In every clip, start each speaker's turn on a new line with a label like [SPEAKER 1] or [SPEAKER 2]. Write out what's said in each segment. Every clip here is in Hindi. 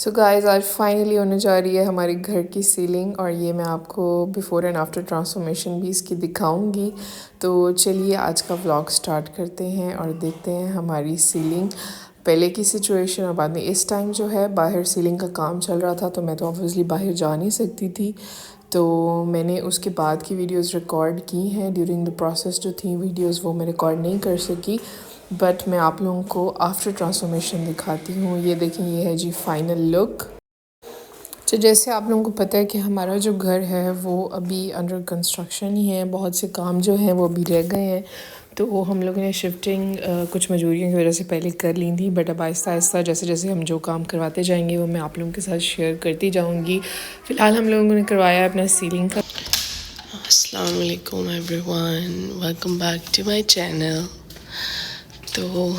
[SPEAKER 1] सो गाइस आज फाइनली होने जा रही है हमारे घर की सीलिंग और ये मैं आपको बिफ़ोर एंड आफ्टर ट्रांसफॉर्मेशन भी इसकी दिखाऊंगी। तो चलिए आज का व्लॉग स्टार्ट करते हैं और देखते हैं हमारी सीलिंग पहले की सिचुएशन और बाद में। इस टाइम जो है बाहर सीलिंग का काम चल रहा था तो मैं तो ऑब्वियसली बाहर जा नहीं सकती थी, तो मैंने उसके बाद की वीडियोस रिकॉर्ड की हैं। ड्यूरिंग द प्रोसेस जो थी वीडियोस वो मैं रिकॉर्ड नहीं कर सकी, बट मैं आप लोगों को आफ्टर ट्रांसफॉर्मेशन दिखाती हूँ। ये देखें, ये है जी फाइनल लुक। तो जैसे आप लोगों को पता है कि हमारा जो घर है वो अभी अंडर कंस्ट्रक्शन ही है, बहुत से काम जो हैं वो अभी रह गए हैं। तो वो हम लोगों ने शिफ्टिंग कुछ मजबूरियों की वजह से पहले कर ली थी, बट अब आहिस्ता आहिस्ता जैसे जैसे हम जो काम करवाते जाएंगे वो मैं आप लोगों के साथ शेयर करती जाऊंगी। फ़िलहाल हम लोगों ने करवाया अपना सीलिंग का।
[SPEAKER 2] अस्सलाम वालेकुम everyone, welcome back to my channel. तो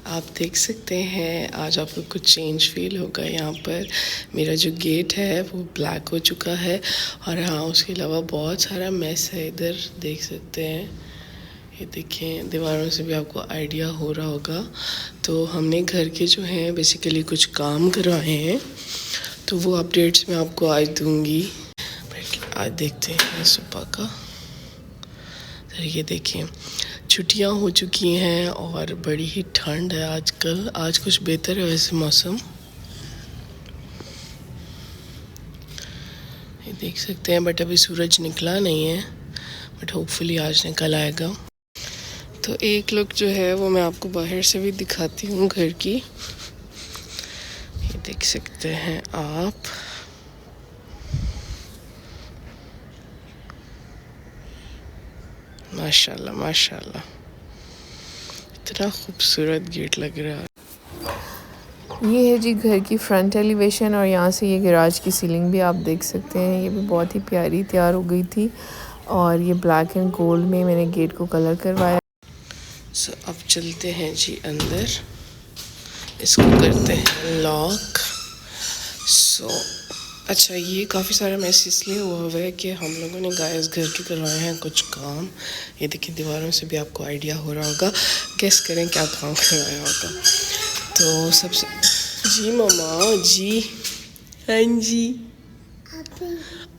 [SPEAKER 2] आप देख सकते हैं आज आपको कुछ चेंज फील होगा। यहाँ पर मेरा जो गेट है वो ब्लैक हो चुका है और हाँ उसके अलावा बहुत सारा मैस है इधर, देख सकते हैं। ये देखें, दीवारों से भी आपको आइडिया हो रहा होगा। तो हमने घर के जो हैं बेसिकली कुछ काम करवाए हैं, तो वो अपडेट्स मैं आपको आज दूँगी। आज देखते हैं सुबह का। तो ये देखें, छुट्टियां हो चुकी हैं और बड़ी ही ठंड है आजकल। आज कुछ बेहतर है वैसे मौसम, ये देख सकते हैं, बट अभी सूरज निकला नहीं है, बट होपफुली आज निकल आएगा। तो एक लुक जो है वो मैं आपको बाहर से भी दिखाती हूँ घर की। ये देख सकते हैं आप। माशाल्लाह माशाल्लाह, इतना खूबसूरत गेट लग रहा है।
[SPEAKER 1] ये है जी घर की फ्रंट एलिवेशन और यहाँ से ये गैराज की सीलिंग भी आप देख सकते हैं। ये भी बहुत ही प्यारी तैयार हो गई थी और ये ब्लैक एंड गोल्ड में मैंने गेट को कलर करवाया।
[SPEAKER 2] सो अब चलते हैं जी अंदर, इसको करते हैं लॉक। अच्छा, ये काफ़ी सारा मैस इसलिए हुआ है कि हम लोगों ने गाइस घर के करवाए हैं कुछ काम। ये देखिए, दीवारों से भी आपको आइडिया हो रहा होगा, गेस करें क्या काम करवाया होगा। तो सबसे जी मामा जी, हाँ जी,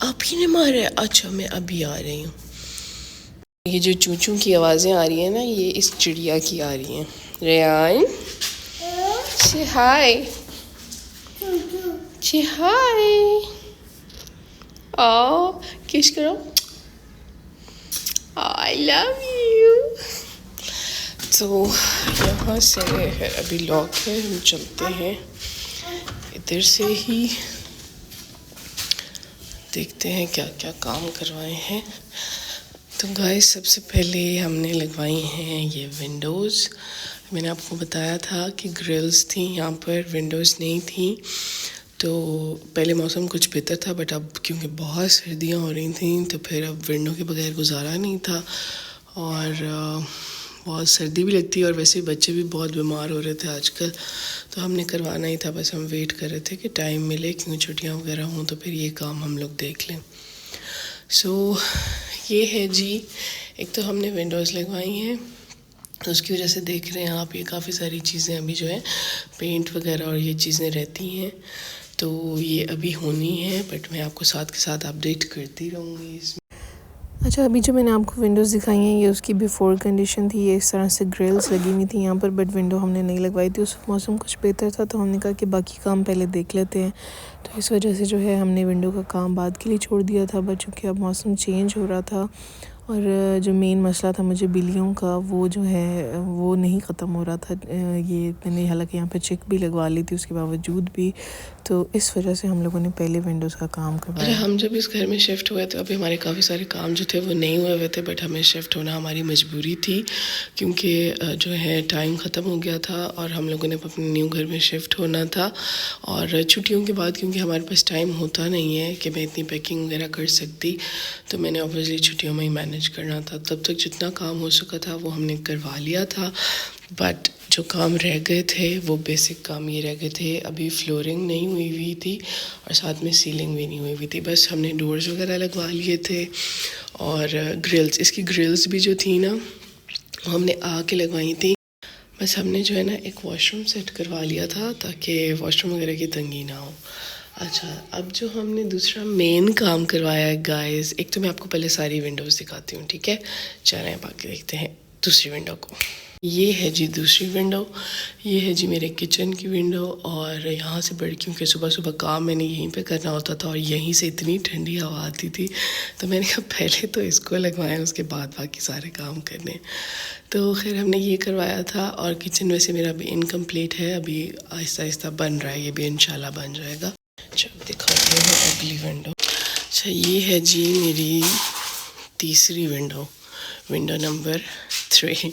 [SPEAKER 2] आप ही ने मारा है? अच्छा, मैं अभी आ रही हूँ। ये जो चूचू की आवाज़ें आ रही हैं ना, ये इस चिड़िया की आ रही हैं। रेयान से हाय, से हाय, ओ किस करो, आई लव यू। तो यहाँ से है अभी लॉक है, हम चलते हैं इधर से ही, देखते हैं क्या क्या काम करवाए हैं। तो गाइस सबसे पहले हमने लगवाई हैं ये विंडोज़। मैंने आपको बताया था कि ग्रिल्स थी यहाँ पर, विंडोज़ नहीं थी। तो पहले मौसम कुछ बेहतर था, बट अब क्योंकि बहुत सर्दियाँ हो रही थी तो फिर अब विंडो के बगैर गुजारा नहीं था और बहुत सर्दी भी लगती है और वैसे बच्चे भी बहुत बीमार हो रहे थे आजकल। तो हमने करवाना ही था, बस हम वेट कर रहे थे कि टाइम मिले, क्योंकि छुट्टियाँ वगैरह हों तो फिर ये काम हम लोग देख लें। सो ये है जी, एक तो हमने विंडोज़ लगवाई हैं, तो उसकी वजह से देख रहे हैं आप ये काफ़ी सारी चीज़ें अभी जो है पेंट वगैरह और ये चीज़ें रहती हैं, तो ये अभी होनी है, बट मैं आपको साथ के साथ अपडेट करती रहूँगी इसमें।
[SPEAKER 1] अच्छा, अभी जो मैंने आपको विंडोज़ दिखाई हैं ये उसकी बिफ़ोर कंडीशन थी। ये इस तरह से ग्रिल्स लगी हुई थी यहाँ पर, बट विंडो हमने नहीं लगवाई थी। उस मौसम कुछ बेहतर था तो हमने कहा कि बाकी काम पहले देख लेते हैं, तो इस वजह से जो है हमने विंडो का काम बाद के लिए छोड़ दिया था। बट चूँकि अब मौसम चेंज हो रहा था और जो मेन मसला था मुझे बिल्लियों का, वो जो है वो नहीं ख़त्म हो रहा था। ये मैंने हालांकि यहाँ पे चिक भी लगवा ली थी उसके बावजूद भी, तो इस वजह से हम लोगों ने पहले विंडोज़ का काम करवाया।
[SPEAKER 2] अरे हम जब इस घर में शिफ्ट हुए तो अभी हमारे काफ़ी सारे काम जो थे वो नहीं हुए हुए थे, बट हमें शिफ्ट होना हमारी मजबूरी थी, क्योंकि जो है टाइम ख़त्म हो गया था और हम लोगों ने अपने न्यू घर में शिफ्ट होना था। और छुट्टियों के बाद क्योंकि हमारे पास टाइम होता नहीं है कि मैं इतनी पैकिंग वगैरह कर सकती, तो मैंने ऑब्वियसली छुट्टियों में ही मैनेज करना था। तब तक जितना काम हो सका था वो हमने करवा लिया था, बट जो काम रह गए थे वो बेसिक काम ये रह गए थे। अभी फ्लोरिंग नहीं हुई थी और साथ में सीलिंग भी नहीं हुई थी, बस हमने डोर्स वगैरह लगवा लिए थे और ग्रिल्स, इसकी ग्रिल्स भी जो थी ना वो हमने आके लगवाई थी। बस हमने जो है ना एक वॉशरूम सेट करवा लिया था ताकि वॉशरूम वगैरह की तंगी ना हो। अच्छा, अब जो हमने दूसरा मेन काम करवाया है गाइस, एक तो मैं आपको पहले सारी विंडोज़ दिखाती हूँ, ठीक है। चलें बाकी देखते हैं दूसरी विंडो को। ये है जी दूसरी विंडो, ये है जी मेरे किचन की विंडो। और यहाँ से बढ़ क्योंकि सुबह सुबह काम मैंने यहीं पे करना होता था और यहीं से इतनी ठंडी हवा आती थी, तो मैंने कहा पहले तो इसको लगवाएं, उसके बाद बाकी सारे काम करने। तो खैर हमने ये करवाया था। और किचन वैसे मेरा अभी इनकम्प्लीट है, अभी आहिस्ता आहिस्ता बन रहा है, ये भी इंशाल्लाह बन जाएगा। अच्छा दिखाती हूँ अगली विंडो। अच्छा ये है जी मेरी तीसरी विंडो, विंडो नंबर 3।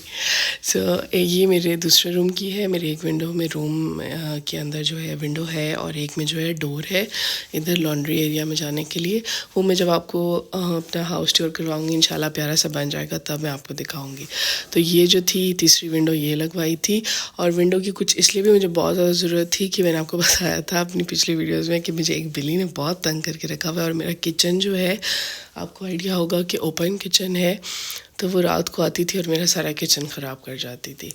[SPEAKER 2] सो ये मेरे दूसरे रूम की है। मेरे एक विंडो में रूम के अंदर जो है विंडो है और एक में जो है डोर है इधर लॉन्ड्री एरिया में जाने के लिए। वो मैं जब आपको अपना हाउस टूर करवाऊँगी इंशाल्लाह प्यारा सा बन जाएगा तब मैं आपको दिखाऊँगी। तो ये जो थी तीसरी विंडो ये लगवाई थी। और विंडो की कुछ इसलिए भी मुझे बहुत ज़्यादा ज़रूरत थी कि मैंने आपको बताया था अपनी पिछली वीडियोज़ में कि मुझे एक बिल्ली ने बहुत तंग करके रखा हुआ है। और मेरा किचन जो है आपको आइडिया होगा कि ओपन किचन है, तो वो रात को आती थी और मेरा सारा किचन ख़राब कर जाती थी।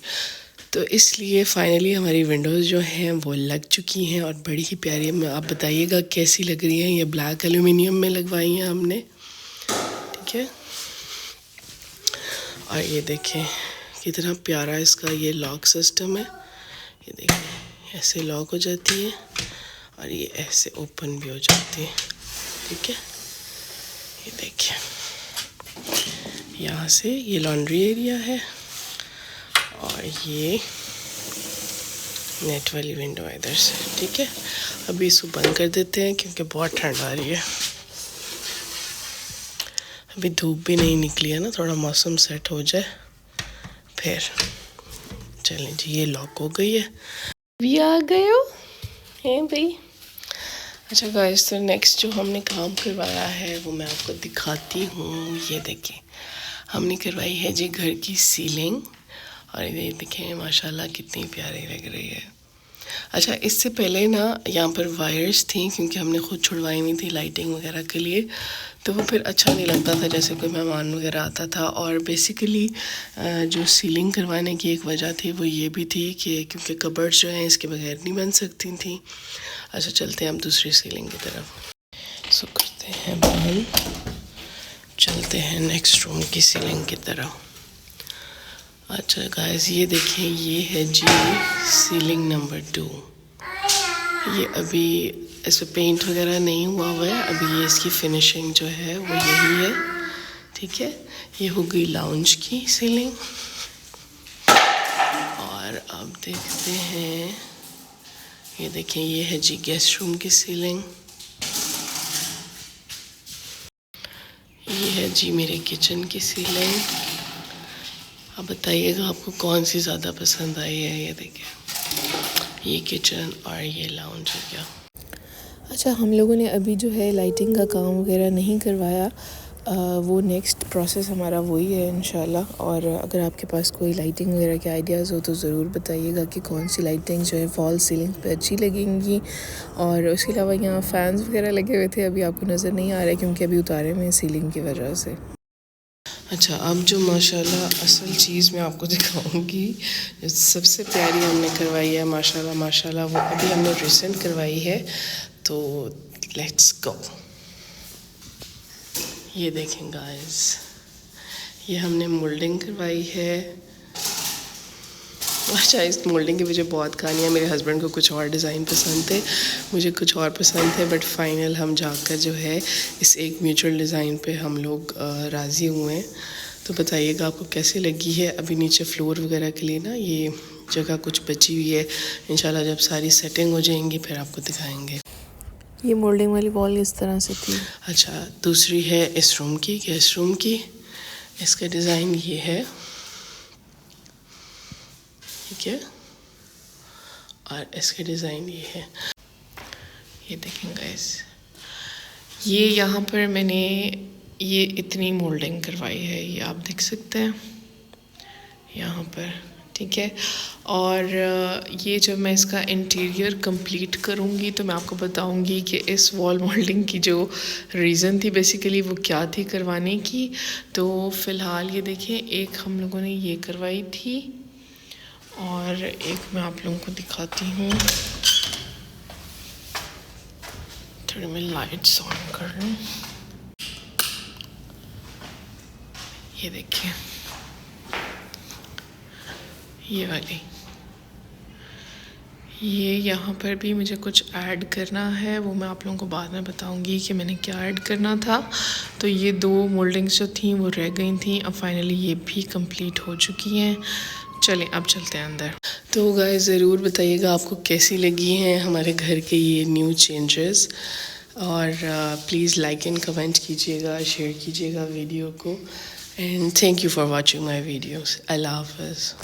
[SPEAKER 2] तो इसलिए फ़ाइनली हमारी विंडोज़ जो हैं वो लग चुकी हैं और बड़ी ही प्यारी है। आप बताइएगा कैसी लग रही हैं। ये ब्लैक एल्यूमिनियम में लगवाई हैं हमने, ठीक है। और ये देखें कितना प्यारा इसका ये लॉक सिस्टम है। ये देखें ऐसे लॉक हो जाती है और ये ऐसे ओपन भी हो जाती है, ठीक है। ये देखिए यहाँ से ये लॉन्ड्री एरिया है और ये नेट वाली विंडो है इधर से, ठीक है। अभी इसको बंद कर देते हैं क्योंकि बहुत ठंड आ रही है। अभी धूप भी नहीं निकली है ना, थोड़ा मौसम सेट हो जाए फिर। चलें जी ये लॉक हो गई है। भी आ गए हो हैं भाई। अच्छा गाइस, तो नेक्स्ट जो हमने काम करवाया है वो मैं आपको दिखाती हूँ। ये देखिए हमने करवाई है जी घर की सीलिंग और ये देखें माशाल्लाह कितनी प्यारी लग रही है। अच्छा इससे पहले ना यहाँ पर वायर्स थी क्योंकि हमने खुद छुड़वाई नहीं थी लाइटिंग वगैरह के लिए, तो वो फिर अच्छा नहीं लगता था जैसे कोई मेहमान वगैरह आता था। और बेसिकली जो सीलिंग करवाने की एक वजह थी वो ये भी थी कि क्योंकि कबर्ड्स जो हैं इसके बगैर नहीं बन सकती थी। अच्छा चलते हैं हम दूसरी सीलिंग की तरफ। सो करते हैं बंद, चलते हैं नेक्स्ट रूम की सीलिंग की तरफ। अच्छा गाइस ये देखें ये है जी सीलिंग नंबर 2। ये अभी इस पर पेंट वगैरह नहीं हुआ हुआ है, अभी ये इसकी फिनिशिंग जो है वो यही है, ठीक है। ये हो गई लाउंज की सीलिंग। और अब देखते हैं ये देखें ये है जी गेस्ट रूम की सीलिंग। ये है जी मेरे किचन की सीलिंग। अब बताइएगा आपको कौन सी ज़्यादा पसंद आई है। ये देखिए ये किचन और ये लाउंज हो गया।
[SPEAKER 1] अच्छा हम लोगों ने अभी जो है लाइटिंग का काम वगैरह नहीं करवाया, वो नेक्स्ट प्रोसेस हमारा वही है इंशाल्लाह। और अगर आपके पास कोई लाइटिंग वगैरह के आइडियाज़ हो तो ज़रूर बताइएगा कि कौन सी लाइटिंग जो है फॉल सीलिंग पे अच्छी लगेंगी। और उसके अलावा यहाँ फ़ैन्स वगैरह लगे हुए थे, अभी आपको नज़र नहीं आ रहे क्योंकि अभी उतारे हुए हैं सीलिंग की वजह से।
[SPEAKER 2] अच्छा अब जो माशाल्लाह असल चीज़ मैं आपको दिखाऊंगी, जो सबसे प्यारी हमने करवाई है माशाल्लाह माशाल्लाह, वो अभी हमने रिसेंट करवाई है। तो लेट्स गो। ये देखें गाइस ये हमने मोल्डिंग करवाई है। अच्छा इस मोल्डिंग की मुझे बहुत कहानी है। मेरे हस्बैंड को कुछ और डिज़ाइन पसंद थे, मुझे कुछ और पसंद थे, बट फाइनल हम जाकर जो है इस एक म्यूचुअल डिज़ाइन पे हम लोग राज़ी हुए हैं। तो बताइएगा आपको कैसी लगी है। अभी नीचे फ्लोर वगैरह के लिए ना ये जगह कुछ बची हुई है, इंशाल्लाह जब सारी सेटिंग हो जाएंगी फिर आपको दिखाएंगे।
[SPEAKER 1] ये मोल्डिंग वाली वॉल इस तरह से थी।
[SPEAKER 2] अच्छा दूसरी है इस रूम की, गेस्ट रूम की। इसका डिज़ाइन ये है, ठीक है। और इसका डिज़ाइन ये है, ये देखें गाइस। ये यहाँ पर मैंने ये इतनी मोल्डिंग करवाई है, ये आप देख सकते हैं यहाँ पर, ठीक है। और ये जब मैं इसका इंटीरियर कंप्लीट करूँगी तो मैं आपको बताऊँगी कि इस वॉल मोल्डिंग की जो रीज़न थी बेसिकली वो क्या थी करवाने की। तो फ़िलहाल ये देखें एक हम लोगों ने ये करवाई थी
[SPEAKER 1] और एक मैं आप लोगों को दिखाती हूँ, थोड़ी मैं लाइट्स ऑन कर लूँ। ये देखिए, ये वाली, ये यहाँ पर भी मुझे कुछ ऐड करना है, वो मैं आप लोगों को बाद में बताऊंगी कि मैंने क्या ऐड करना था। तो ये 2 मोल्डिंग्स जो थी वो रह गई थी, अब फाइनली ये भी कंप्लीट हो चुकी हैं। चलें अब चलते हैं अंदर। तो गाइस ज़रूर बताइएगा आपको कैसी लगी हैं हमारे घर के ये न्यू चेंजेस, और प्लीज़ लाइक एंड कमेंट कीजिएगा, शेयर कीजिएगा वीडियो को, and thank you for watching my videos. अल्लाह हाफ़िज़।